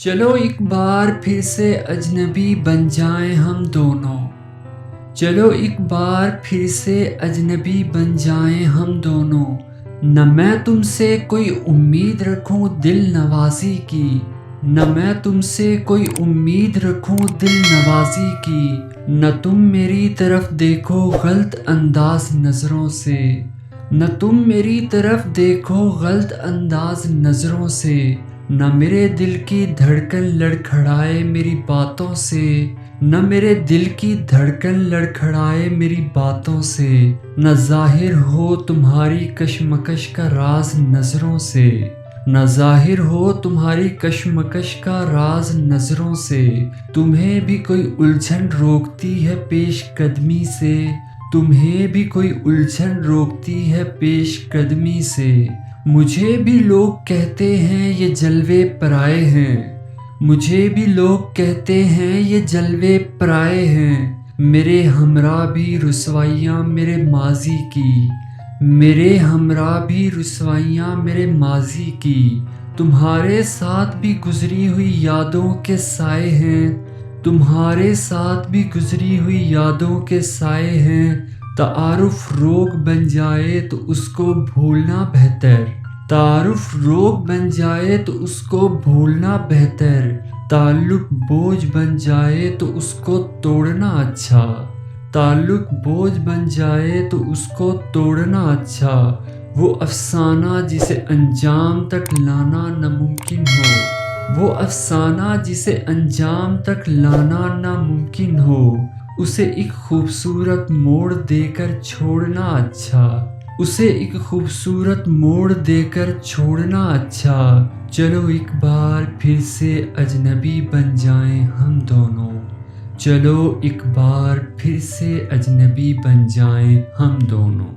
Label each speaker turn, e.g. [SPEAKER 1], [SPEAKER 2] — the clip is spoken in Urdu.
[SPEAKER 1] چلو ایک بار پھر سے اجنبی بن جائیں ہم دونوں، چلو ایک بار پھر سے اجنبی بن جائیں ہم دونوں، نہ میں تم سے کوئی امید رکھوں دل نوازی کی، نہ میں تم سے کوئی امید رکھوں دل نوازی کی، نہ تم میری طرف دیکھو غلط انداز نظروں سے، نہ تم میری طرف دیکھو غلط انداز نظروں سے، نہ میرے دل کی دھڑکن لڑکھڑائے میری باتوں سے، نہ میرے دل کی دھڑکن لڑکھڑائے میری باتوں سے، نہ ظاہر ہو تمہاری کشمکش کا راز نظروں سے، نہ ظاہر ہو تمہاری کشمکش کا راز نظروں سے، تمہیں بھی کوئی الجھن روکتی ہے پیش قدمی سے، تمہیں بھی کوئی الجھن روکتی ہے پیش قدمی سے، مجھے بھی لوگ کہتے ہیں یہ جلوے پرائے ہیں، مجھے بھی لوگ کہتے ہیں یہ جلوے پرائے ہیں، میرے ہمراہ بھی رسوائیاں میرے ماضی کی، میرے ہمراہ بھی رسوائیاں میرے ماضی کی، تمہارے ساتھ بھی گزری ہوئی یادوں کے سائے ہیں، تمہارے ساتھ بھی گزری ہوئی یادوں کے سائے ہیں، تعارف روگ بن جائے تو اس کو بھولنا بہتر، تعارف روگ بن جائے تو اس کو بھولنا بہتر، تعلق بوجھ بن جائے تو اس کو توڑنا اچھا، تعلق بوجھ بن جائے تو اس کو توڑنا اچھا، وہ افسانہ جسے انجام تک لانا ناممکن ہو، وہ افسانہ جسے انجام تک لانا ناممکن ہو، اسے ایک خوبصورت موڑ دے کر چھوڑنا اچھا، اسے ایک خوبصورت موڑ دے کر چھوڑنا اچھا، چلو ایک بار پھر سے اجنبی بن جائیں ہم دونوں، چلو ایک بار پھر سے اجنبی بن جائیں ہم دونوں۔